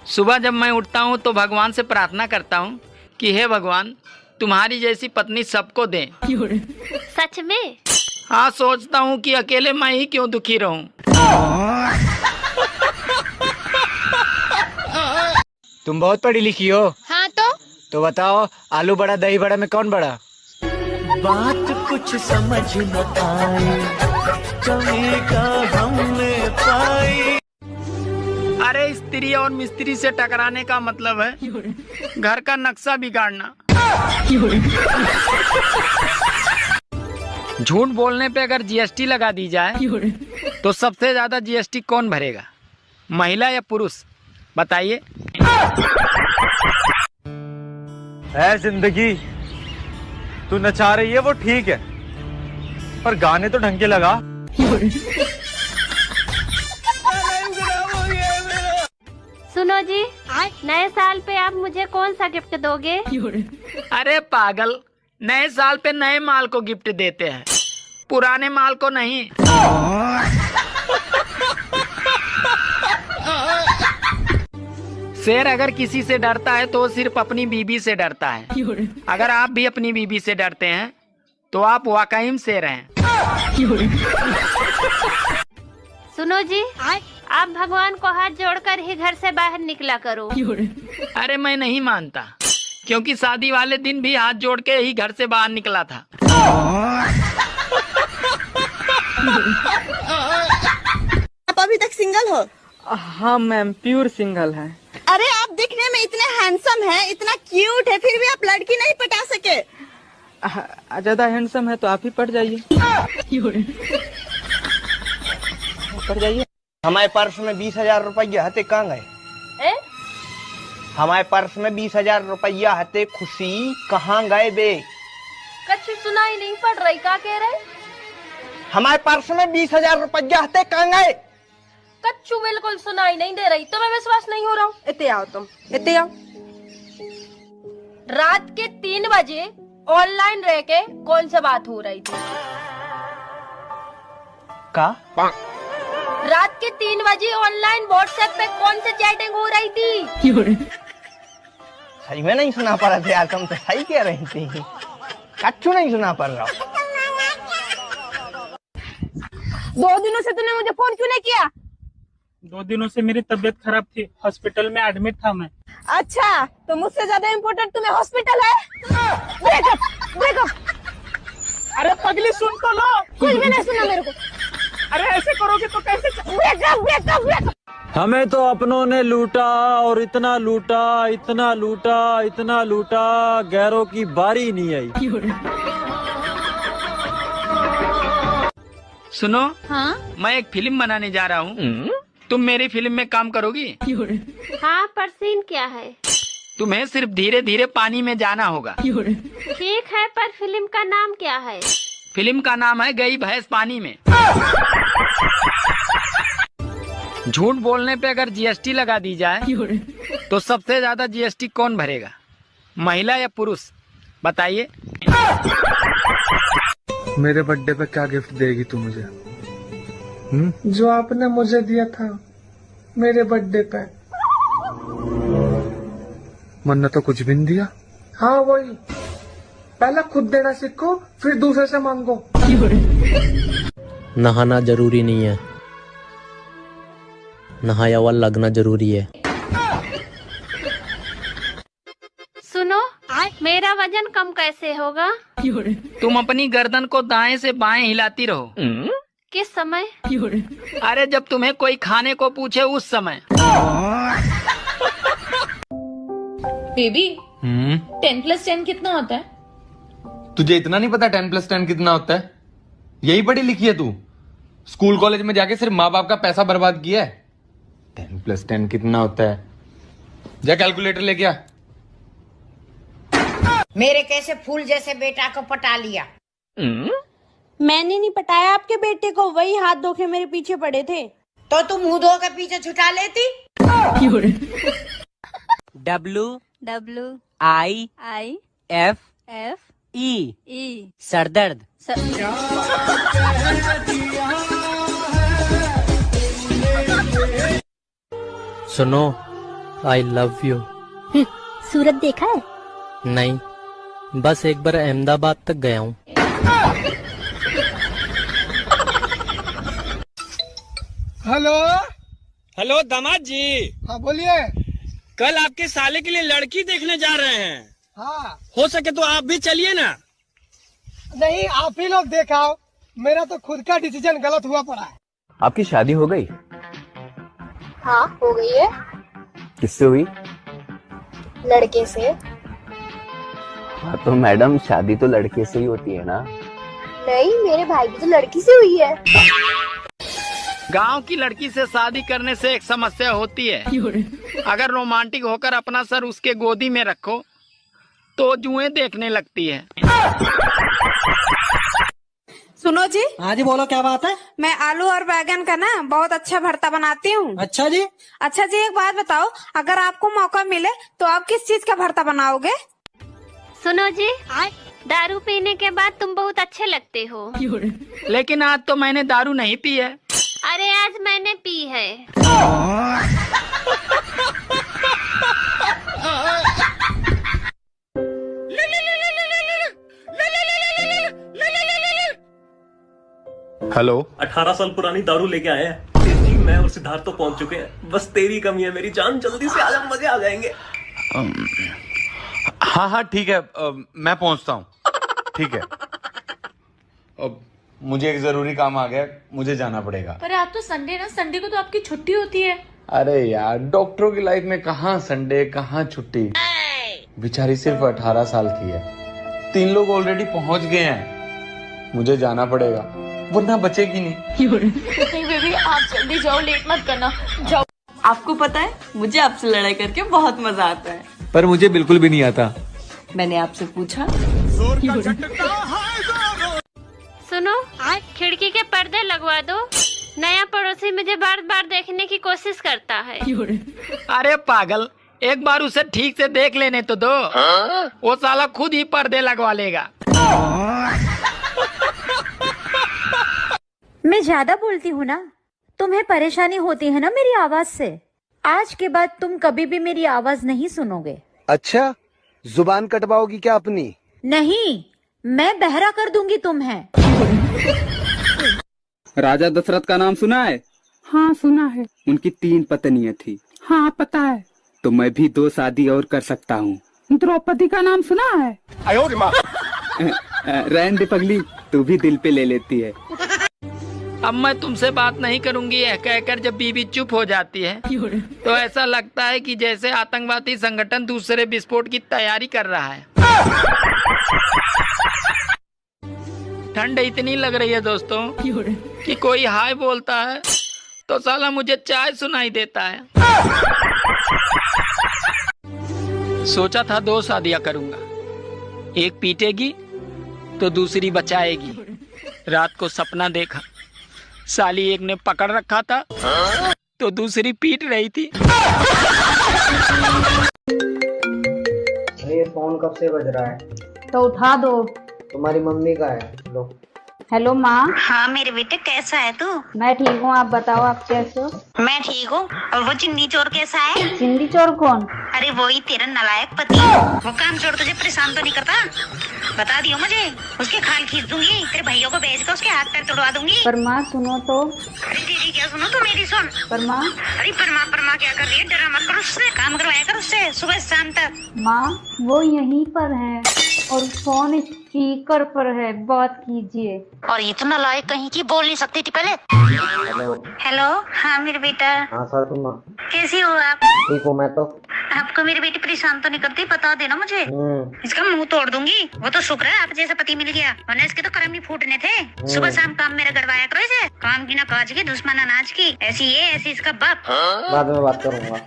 सुबह जब मैं उठता हूँ तो भगवान से प्रार्थना करता हूँ कि हे भगवान, तुम्हारी जैसी पत्नी सबको दें। सच में? हाँ, सोचता हूँ कि अकेले मैं ही क्यों दुखी रहूं। तुम बहुत पढ़ी लिखी हो। हाँ तो बताओ, आलू बड़ा दही बड़ा में कौन बड़ा? बात कुछ समझ न आई, कमी का हमने पाई। अरे स्त्री और मिस्त्री से टकराने का मतलब है घर का नक्शा बिगाड़ना। झूठ बोलने पे अगर जीएसटी लगा दी जाए तो सबसे ज्यादा जीएसटी कौन भरेगा, महिला या पुरुष? बताइए। है जिंदगी, तू नचा रही है वो ठीक है, पर गाने तो ढंग के लगा। सुनो जी, नए साल पे आप मुझे कौन सा गिफ्ट दोगे? अरे पागल, नए साल पे नए माल को गिफ्ट देते हैं, पुराने माल को नहीं। शेर अगर किसी से डरता है तो वो सिर्फ अपनी बीबी से डरता है। अगर आप भी अपनी बीबी से डरते हैं तो आप वाकई में शेर हैं। सुनो जी, आप भगवान को हाथ जोड़कर ही घर से बाहर निकला करो। अरे मैं नहीं मानता, क्योंकि शादी वाले दिन भी हाथ जोड़ के ही घर से बाहर निकला था। आप अभी तक सिंगल हो? हाँ मैम, प्योर सिंगल है। अरे आप दिखने में इतने हैंडसम हैं, इतना क्यूट है, फिर भी आप लड़की नहीं पटा सके। ज्यादा हैंडसम है तो आप ही पट जाइए। पट जाइए। हमारे पर्स में 20,000 रुपया हते कहाँ गए? हमारे पर्स में 20,000 रुपया हते, खुशी कहाँ गए बे? कुछ सुनाई नहीं पड़ रही, क्या कह रहे? हमारे पर्स में 20,000 रुपया हते कहाँ गए? कच्चू बिल्कुल सुनाई नहीं दे रही, तुम्हें विश्वास नहीं हो रहा हूँ। इतने आओ तुम, इतने आओ। रात के 3 बजे ऑनलाइन रह के कौन सी बात हो रही थी? का? रात के 3 बजे ऑनलाइन व्हाट्सएप पे कौन सी चैटिंग हो रही थी? सही में नहीं सुना पा रहे थे यार, तुम तो सही कह रही थी, कच्चू नहीं सुना पड़ रहा। 2 दिनों से तूने मुझे फोन क्यों नहीं किया? 2 दिनों से मेरी तबीयत खराब थी, हॉस्पिटल में एडमिट था मैं। अच्छा, तो मुझसे ज्यादा इम्पोर्टेंट तुम्हें हॉस्पिटल है? ब्रेकअप। अरे पगली, सुन तो लो। कुछ भी नहीं सुना मेरे को। अरे ऐसे करोगे तो कैसे? ब्रेकअप। हमें तो अपनों ने लूटा और इतना लूटा, इतना लूटा, इतना लूटा, गैरों की बारी नहीं आई। सुनो, हाँ? मैं एक फिल्म बनाने जा रहा हूँ, तुम मेरी फिल्म में काम करोगी? हाँ, पर सीन क्या है? तुम्हें सिर्फ धीरे धीरे पानी में जाना होगा। ठीक है, पर फिल्म का नाम क्या है? फिल्म का नाम है गई भैंस पानी में। झूठ बोलने पे अगर जीएसटी लगा दी जाए तो सबसे ज्यादा जीएसटी कौन भरेगा, महिला या पुरुष? बताइए। मेरे बर्थडे पे क्या गिफ्ट देगी तू मुझे? जो आपने मुझे दिया था मेरे बर्थडे पे। मन्ना तो कुछ भी नहीं दिया। हाँ वही, पहले खुद देना सीखो, फिर दूसरे से मांगो। नहाना जरूरी नहीं है, नहाया हुआ लगना जरूरी है। सुनो, मेरा वजन कम कैसे होगा? तुम अपनी गर्दन को दाएं से बाएं हिलाती रहो। किस समय? अरे जब तुम्हें कोई खाने को पूछे उस समय। बेबी, 10+10 कितना होता है? तुझे इतना नहीं पता 10+10 कितना होता है? यही पढ़ी लिखी है तू? स्कूल कॉलेज में जाके सिर्फ माँ बाप का पैसा बर्बाद किया है। 10+10 कितना होता है? जा कैलकुलेटर लेके आ। मेरे कैसे फूल जैसे बेटा को पटा लिया? मैंने नहीं पटाया आपके बेटे को, वही हाथ धो के मेरे पीछे पड़े थे। तो तुम मुंह धो के पीछे छुटा लेती। WIFE सरदर्द। सुनो, आई लव यू। सूरत देखा है? नहीं, बस एक बार अहमदाबाद तक गया हूँ। हेलो हेलो दामाद जी, हाँ बोलिए। कल आपके साले के लिए लड़की देखने जा रहे हैं। हाँ हो सके तो आप भी चलिए ना। नहीं, आप ही लोग देखाओ, मेरा तो खुद का डिसीजन गलत हुआ पड़ा है। आपकी शादी हो गई? हाँ हो गई है। किससे हुई? लड़के से। हाँ तो मैडम, शादी तो लड़के से ही होती है ना? नहीं, मेरे भाई की तो लड़की से हुई है। गांव की लड़की से शादी करने से एक समस्या होती है, अगर रोमांटिक होकर अपना सर उसके गोदी में रखो तो जुएं देखने लगती है। सुनो जी। हाँ जी बोलो, क्या बात है? मैं आलू और बैगन का ना बहुत अच्छा भरता बनाती हूँ। अच्छा जी। अच्छा जी, एक बात बताओ, अगर आपको मौका मिले तो आप किस चीज का भरता बनाओगे? सुनो जी, दारू पीने के बाद तुम बहुत अच्छे लगते हो। लेकिन आज तो मैंने दारू नहीं पी है। अरे आज मैंने पी है। हेलो। 18 साल पुरानी दारू लेके आए हैं जी, मैं और सिद्धार्थ तो पहुंच चुके हैं, बस तेरी कमी है मेरी जान, जल्दी से आजा, मजे आ जाएंगे। हाँ हाँ ठीक है, मैं पहुंचता हूँ। ठीक है, अब मुझे एक जरूरी काम आ गया, मुझे जाना पड़ेगा। पर आज तो संडे ना, संडे को तो आपकी छुट्टी होती है। अरे यार, डॉक्टरों की लाइफ में कहाँ संडे कहाँ छुट्टी। बेचारी सिर्फ 18 साल की है, 3 लोग ऑलरेडी पहुंच गए हैं, मुझे जाना पड़ेगा वरना बचेगी नहीं। नहीं बेबी, आप जल्दी जाओ, लेट मत करना, जाओ। आपको पता है, मुझे आपसे लड़ाई करके बहुत मजा आता है। पर मुझे बिल्कुल भी नहीं आता। मैंने आपसे पूछा। सुनो, खिड़की के पर्दे लगवा दो, नया पड़ोसी मुझे बार बार देखने की कोशिश करता है। अरे पागल, एक बार उसे ठीक से देख लेने तो दो। वो साला खुद ही पर्दे लगवा लेगा। मैं ज्यादा बोलती हूँ ना, तुम्हें परेशानी होती है ना मेरी आवाज से। आज के बाद तुम कभी भी मेरी आवाज नहीं सुनोगे। अच्छा, जुबान कटवाओगी क्या अपनी? नहीं, मैं बहरा कर दूंगी तुम्हें। राजा दशरथ का नाम सुना है? हाँ सुना है। उनकी 3 पत्नियां थी। हाँ पता है। तो मैं भी 2 शादी और कर सकता हूँ। द्रौपदी का नाम सुना है? रहने दे पगली, तू भी दिल पे ले लेती है। अब मैं तुमसे बात नहीं करूंगी यह कहकर जब बीबी चुप हो जाती है तो ऐसा लगता है कि जैसे आतंकवादी संगठन दूसरे विस्फोट की तैयारी कर रहा है। ठंड इतनी लग रही है दोस्तों कि कोई हाय बोलता है तो साला मुझे चाय सुनाई देता है। सोचा था 2 शादियां करूंगा, एक पीटेगी तो दूसरी बचाएगी। रात को सपना देखा, साली एक ने पकड़ रखा था तो दूसरी पीट रही थी। ये फोन कब से बज रहा है? तो उठा दो। तुम्हारी मम्मी का है, लो। हेलो माँ। हाँ मेरे बेटे, कैसा है तू? मैं ठीक हूँ, आप बताओ आप कैसे हो? मैं ठीक हूँ। और वो चिंदी चोर कैसा है? चिंदी चोर कौन? अरे वही तेरा नालायक पति। वो काम छोड़ तुझे परेशान तो नहीं करता? बता दियो मुझे, उसके खाल खींच दूंगी, तेरे भैया को बेच कर उसके हाथ पैर तोड़वा दूंगी। पर माँ सुनो तो। अरे तेरी क्या सुनो, तो मेरी सुन। पर माँ। अरे परमा क्या कर रही है? डरा मत कर उससे, काम करवाया कर उससे सुबह शाम तक। माँ वो यहीं पर है और फोन स्पीकर पर है, बात कीजिए। और इतना लायक कहीं की बोल नहीं सकती थी पहले। हेलो। हाँ मेरे बेटा। हाँ सर, तुम कैसी हो आप? ठीक हूँ मैं तो। आपको मेरी बेटी परेशान तो नहीं करती? बता देना मुझे, इसका मुंह तोड़ दूंगी। वो तो शुक्र है आप जैसा पति मिल गया, वरना इसके तो कर्म ही फूटने थे। सुबह शाम काम मेरा गड़वाया करो इसे, काम की ना काज की, दुश्मन अनाज की। ऐसी ये, ऐसी इसका बाप। बाद में बात करूंगा।